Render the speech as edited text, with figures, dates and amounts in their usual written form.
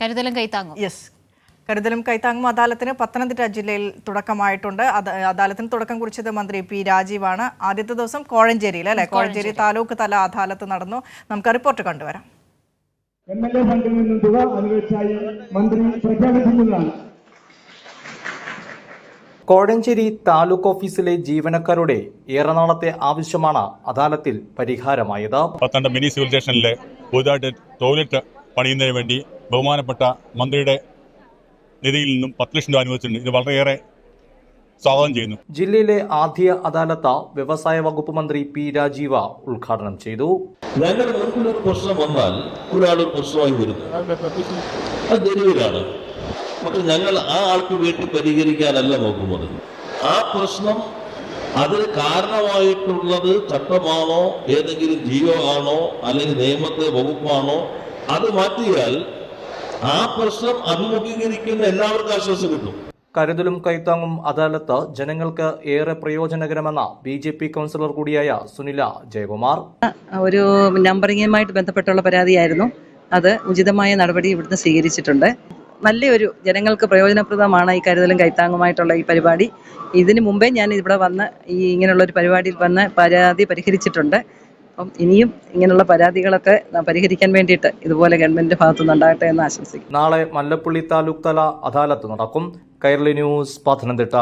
കരുതലും കൈത്താങ്ങും. യെസ്, കരുതലും കൈത്താങ്ങും അദാലത്തിന് പത്തനംതിട്ട ജില്ലയിൽ തുടക്കമായിട്ടുണ്ട്. അദാലത്തിന് തുടക്കം കുറിച്ചത് മന്ത്രി പി രാജീവാണ്. ആദ്യത്തെ ദിവസം കോഴഞ്ചേരിയിൽ അല്ലെ, കോഴഞ്ചേരി താലൂക്ക് തല അദാലത്ത് നടന്നു. നമുക്ക് റിപ്പോർട്ട് കണ്ടുവരാം. MLA ഫണ്ടിൽ നിന്നും തുക അനുവദിച്ചായി മന്ത്രി പ്രഖ്യാപിക്കുന്നതാണ്. കോഴഞ്ചേരി താലൂക്ക് ഓഫീസിലെ ജീവനക്കാരുടെ ഏറെ നാളത്തെ ആവശ്യമാണ് അദാലത്തിൽ പരിഹാരമായത്. പത്തനംതിട്ട മിനി സിവിൽ സ്റ്റേഷനിലെ പുതുതായിട്ട് ടോയ്ലറ്റ് പണിയുന്നതിന് വേണ്ടി ബഹുമാനപ്പെട്ട മന്ത്രിയുടെ നിധിയിൽ നിന്നും 10 ലക്ഷം രൂപ അനുവദിച്ചിട്ടുണ്ട്. ഇത് വളരെയേറെ സ്വാഗതം ചെയ്യുന്നു. ജില്ലയിലെ ആദ്യ അദാലത്ത് വ്യവസായ വകുപ്പ് മന്ത്രി പി രാജീവ ഉദ്ഘാടനം ചെയ്തു. ഞങ്ങളുടെ മുൻപിലൊരു പ്രശ്നം വന്നാൽ ഒരാളൊരു പ്രശ്നമായി വരുന്നു, അത് ജനുവിനാണ്. പക്ഷെ ഞങ്ങൾ ആ ആൾക്ക് വേണ്ടി പരിഹരിക്കാനല്ല നോക്കുന്നത്. ആ പ്രശ്നം അതിന് കാരണമായിട്ടുള്ളത് ചട്ടമാണോ, ഏതെങ്കിലും ജീവോ ആണോ, അല്ലെങ്കിൽ നിയമത്തെ വകുപ്പാണോ, അത് മാറ്റിയാൽ ആ പ്രശ്നം അഭിമുഖീകരിക്കുന്ന എല്ലാവർക്കും ആശ്വാസം കിട്ടും. കരുതലും കൈത്താങ്ങും അദാലത്ത് ജനങ്ങൾക്ക് ഏറെ പ്രയോജനകരമെന്ന BJP കൗൺസിലർ കൂടിയായ സുനില ജയകുമാർ. ഒരു നമ്പറിങ്ങുമായിട്ട് ബന്ധപ്പെട്ടുള്ള പരാതിയായിരുന്നു. അത് ഉചിതമായ നടപടി ഇവിടുന്ന് സ്വീകരിച്ചിട്ടുണ്ട്. നല്ലൊരു ജനങ്ങൾക്ക് പ്രയോജനപ്രദമാണ് ഈ കരുതലും കൈത്താങ്ങുമായിട്ടുള്ള ഈ പരിപാടി. ഇതിനു മുമ്പേ ഞാൻ ഇവിടെ വന്ന് ഇങ്ങനെയുള്ളൊരു പരിപാടിയിൽ വന്ന് പരാതി പരിഹരിച്ചിട്ടുണ്ട്. അപ്പം ഇനിയും ഇങ്ങനെയുള്ള പരാതികളൊക്കെ പരിഹരിക്കാൻ വേണ്ടിയിട്ട് ഇതുപോലെ ഗവൺമെന്റിന്റെ ഭാഗത്തുനിന്ന് ഉണ്ടാകട്ടെ എന്ന് ആശംസിക്കുന്നു. നാളെ മല്ലപ്പള്ളി താലൂക്ക് തല അദാലത്ത് നടക്കും. കൈരളി ന്യൂസ്, പത്തനംതിട്ട.